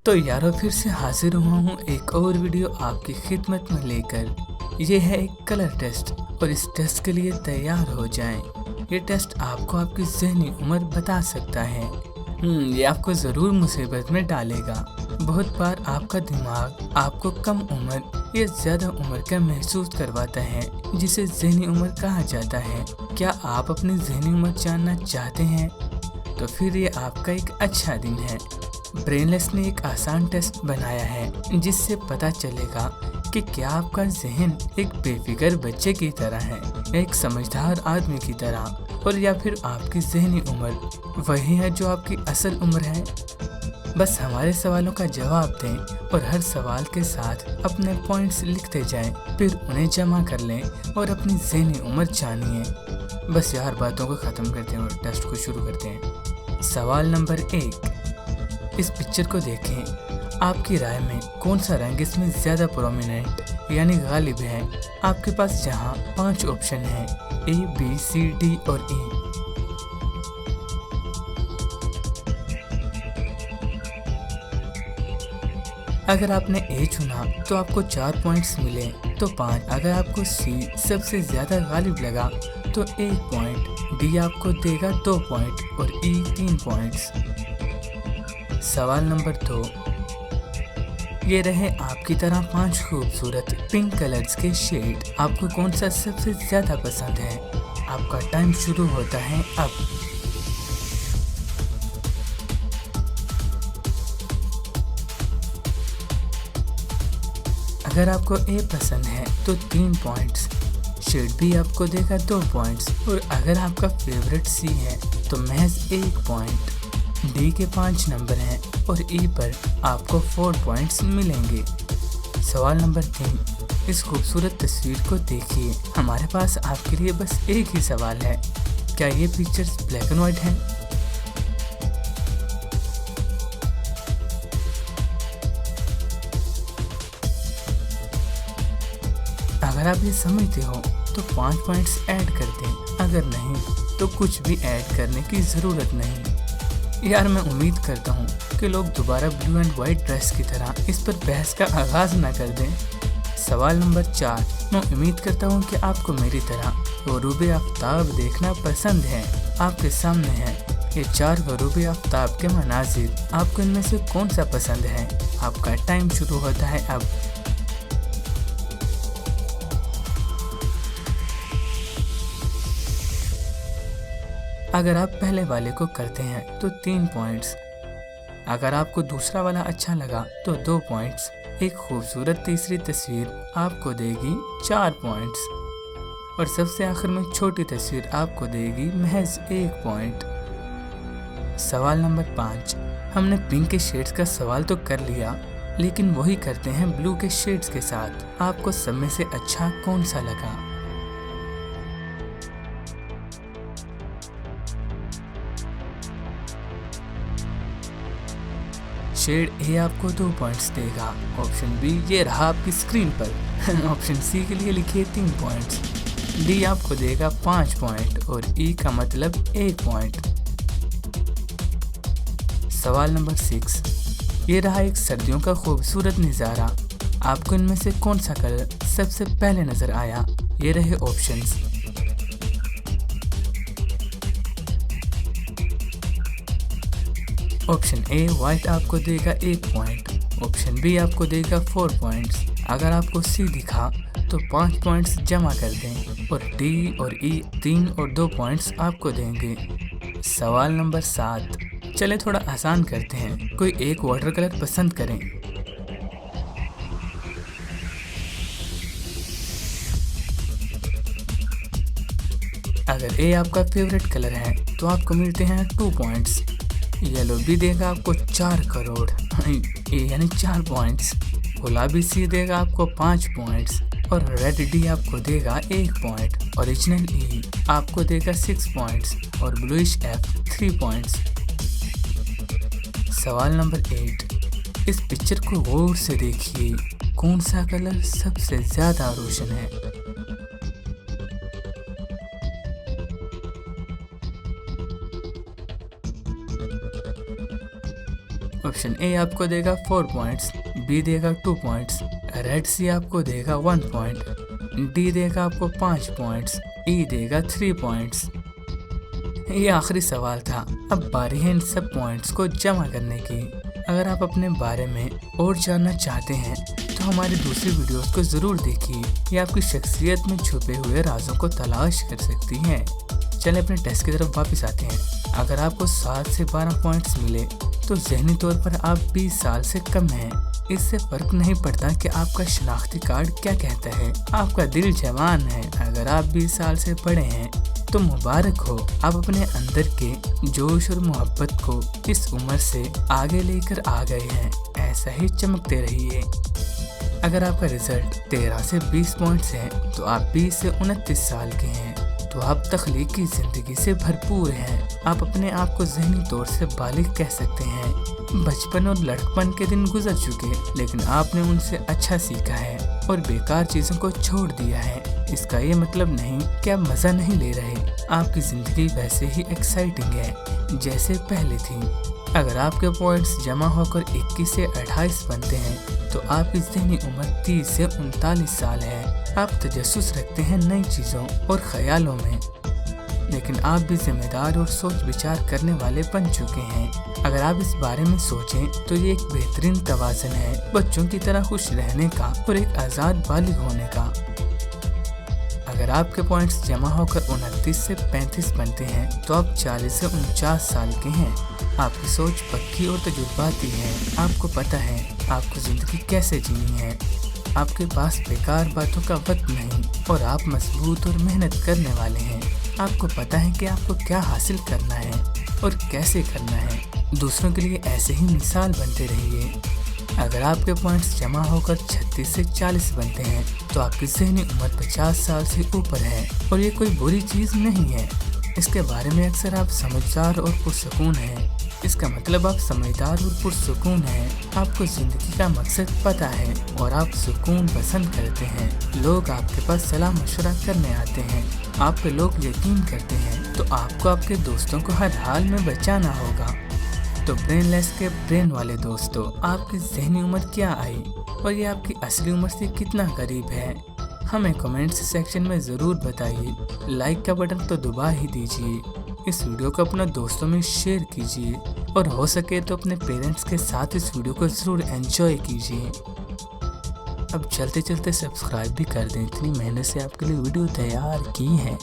तो यारो फिर से हाजिर हुआ हूँ एक और वीडियो आपकी खिदमत में लेकर। ये है एक कलर टेस्ट और इस टेस्ट के लिए तैयार हो जाएं। ये टेस्ट आपको आपकी ज़हनी उम्र बता सकता है। ये आपको ज़रूर मुसीबत में डालेगा। बहुत बार आपका दिमाग आपको कम उम्र या ज़्यादा उम्र का महसूस करवाता है, जिसे ज़हनी उम्र कहा जाता है। क्या आप अपनी ज़हनी उम्र जानना चाहते हैं? तो फिर ये आपका एक अच्छा दिन है। ब्रेनलेस ने एक आसान टेस्ट बनाया है जिससे पता चलेगा कि क्या आपका जहन एक बेफिक्र बच्चे की तरह है, एक समझदार आदमी की तरह, और या फिर आपकी जहनी उम्र वही है जो आपकी असल उम्र है। बस हमारे सवालों का जवाब दें और हर सवाल के साथ अपने पॉइंट्स लिखते जाएं, फिर उन्हें जमा कर लें और अपनी जहनी उम्र जानिए। बस यार बातों को ख़त्म करते हैं और टेस्ट को शुरू करते हैं। सवाल नंबर 1, इस पिक्चर को देखें। आपकी राय में कौन सा रंग इसमें ज़्यादा प्रोमिनेंट यानी गालिब है? आपके पास जहां 5 ऑप्शन हैं, A, B, C, D और E। अगर आपने A चुना तो आपको 4 पॉइंट्स मिले तो 5। अगर आपको C सबसे ज़्यादा गालिब लगा तो 1 पॉइंट, D आपको देगा 2 पॉइंट और E 3 पॉइंट्स। सवाल नंबर 2, ये रहे आपकी तरह 5 खूबसूरत पिंक कलर्स के शेड। आपको कौन सा सबसे ज़्यादा पसंद है? आपका टाइम शुरू होता है अब। अगर आपको A पसंद है तो 3 पॉइंट्स, शेड B आपको देगा 2 पॉइंट्स, और अगर आपका फेवरेट C है तो महज 1 पॉइंट। D के 5 नंबर हैं और E पर आपको 4 पॉइंट्स मिलेंगे। सवाल नंबर 3, इस खूबसूरत तस्वीर को देखिए। हमारे पास आपके लिए बस एक ही सवाल है, क्या ये पिक्चर्स ब्लैक एंड व्हाइट हैं? अगर आप ये समझते हो तो 5 पॉइंट्स ऐड कर दें, अगर नहीं तो कुछ भी ऐड करने की ज़रूरत नहीं। यार मैं उम्मीद करता हूँ कि लोग दोबारा ब्लू एंड वाइट ड्रेस की तरह इस पर बहस का आगाज़ न कर दें। सवाल नंबर 4, मैं उम्मीद करता हूँ कि आपको मेरी तरह ग़ुरूब आफ्ताब देखना पसंद है। आपके सामने है ये 4 ग़ुरूब आफ्ताब के मनाजिर। आपको इनमें से कौन सा पसंद है? आपका टाइम शुरू होता है अब। अगर आप पहले वाले को करते हैं तो 3 पॉइंट्स, अगर आपको दूसरा वाला अच्छा लगा तो 2 पॉइंट्स, एक खूबसूरत तीसरी तस्वीर आपको देगी 4 पॉइंट्स, और सबसे आखिर में छोटी तस्वीर आपको देगी महज 1 पॉइंट। सवाल नंबर 5, हमने पिंक के शेड्स का सवाल तो कर लिया, लेकिन वही करते हैं ब्लू के शेड्स के साथ। आपको सब में से अच्छा कौन सा लगा? शेड A आपको 2 पॉइंट्स देगा। ऑप्शन B ये रहा आपकी स्क्रीन पर। ऑप्शन C के लिए लिखिए 3 पॉइंट्स। D आपको देगा 5 पॉइंट और E का मतलब 1 पॉइंट। सवाल नंबर 6, ये रहा एक सर्दियों का खूबसूरत नज़ारा। आपको इनमें से कौन सा कलर सबसे पहले नजर आया? ये रहे ऑप्शंस। ऑप्शन A वाइट आपको देगा 1 पॉइंट, ऑप्शन B आपको देगा 4 पॉइंट्स। अगर आपको C दिखा तो 5 पॉइंट्स जमा कर दें, और D और E 3 और 2 पॉइंट्स आपको देंगे। सवाल नंबर 7, चले थोड़ा आसान करते हैं। कोई एक वाटर कलर पसंद करें। अगर A आपका फेवरेट कलर है तो आपको मिलते हैं 2 पॉइंट्स। येलो भी देगा आपको 4 करोड़ यानी 4 पॉइंट्स। गुलाबी सी देगा आपको 5 पॉइंट्स, और रेड डी आपको देगा 1 पॉइंट। ओरिजिनल ई आपको देगा 6 पॉइंट्स और ब्लूइश एफ 3 पॉइंट्स। सवाल नंबर 8, इस पिक्चर को गौर से देखिए। कौन सा कलर सबसे ज़्यादा रोशन है? ऑप्शन ए आपको देगा 4 पॉइंट्स, बी देगा 2 पॉइंट्स, रेड सी आपको देगा 1 पॉइंट, डी देगा आपको 5 पॉइंट्स, ई देगा 3 पॉइंट्स। ये आखिरी सवाल था। अब बारी है इन सब पॉइंट्स को जमा करने की। अगर आप अपने बारे में और जानना चाहते हैं तो हमारी दूसरी वीडियोस को जरूर देखिए। ये आपकी शख्सियत में छुपे हुए राजों को तलाश कर सकती हैं। चलें अपने टेस्ट की तरफ वापस आते हैं। अगर आपको 7 से 12 पॉइंट्स मिले तो ज़हनी तौर पर आप 20 साल से कम हैं। इससे फर्क नहीं पड़ता कि आपका शनाख्ती कार्ड क्या कहता है, आपका दिल जवान है। अगर आप 20 साल से बड़े हैं तो मुबारक हो, आप अपने अंदर के जोश और मोहब्बत को इस उम्र से आगे लेकर आ गए हैं। ऐसा ही चमकते रहिए। अगर आपका रिजल्ट 13 से 20 पॉइंट्स है तो आप 20 से 29 साल के हैं, तो आप तख्लीकी जिंदगी से भरपूर हैं। आप अपने आप को ज़हनी तौर से बालिग कह सकते हैं। बचपन और लड़कपन के दिन गुजर चुके, लेकिन आपने उनसे अच्छा सीखा है और बेकार चीज़ों को छोड़ दिया है। इसका ये मतलब नहीं कि आप मज़ा नहीं ले रहे। आपकी ज़िंदगी वैसे ही एक्साइटिंग है जैसे पहले थी। अगर आपके पॉइंट्स जमा होकर 21 से 28 बनते हैं तो आपकी ज़हनी उम्र 30 से 39 साल है। आप तजस्सुस रखते हैं नई चीज़ों और ख्यालों में, लेकिन आप भी जिम्मेदार और सोच विचार करने वाले बन चुके हैं। अगर आप इस बारे में सोचें तो ये एक बेहतरीन तवाज़ुन है, बच्चों की तरह खुश रहने का और एक आज़ाद बालिग होने का। अगर आपके पॉइंट्स जमा होकर 29 से 35 बनते हैं तो आप 40 से 49 साल के हैं। आपकी सोच पक्की और तजुर्बाती है। आपको पता है आपको ज़िंदगी कैसे जीनी है। आपके पास बेकार बातों का वक्त नहीं और आप मजबूत और मेहनत करने वाले हैं। आपको पता है कि आपको क्या हासिल करना है और कैसे करना है। दूसरों के लिए ऐसे ही मिसाल बनते रहिए। अगर आपके पॉइंट्स जमा होकर 36 से 40 बनते हैं तो आपकी ज़हनी उम्र 50 साल से ऊपर है और ये कोई बुरी चीज़ नहीं है। इसके बारे में अक्सर आप समझदार और पुरसुकून हैं। इसका मतलब आप समझदार और पुरसुकून हैं। आपको ज़िंदगी का मकसद पता है और आप सुकून पसंद करते हैं। लोग आपके पास सलाह मशवरा करने आते हैं। आप पे लोग यकीन करते हैं तो आपको आपके दोस्तों को हर हाल में बचाना होगा। तो ब्रेनलेस के ब्रेन वाले दोस्तों, आपकी ज़हनी उम्र क्या आई और ये आपकी असली उम्र से कितना करीब है, हमें कमेंट्स सेक्शन में ज़रूर बताइए। लाइक का बटन तो दबा ही दीजिए। इस वीडियो को अपने दोस्तों में शेयर कीजिए और हो सके तो अपने पेरेंट्स के साथ इस वीडियो को ज़रूर एंजॉय कीजिए। अब चलते चलते सब्सक्राइब भी कर दें, इतनी मेहनत से आपके लिए वीडियो तैयार की है।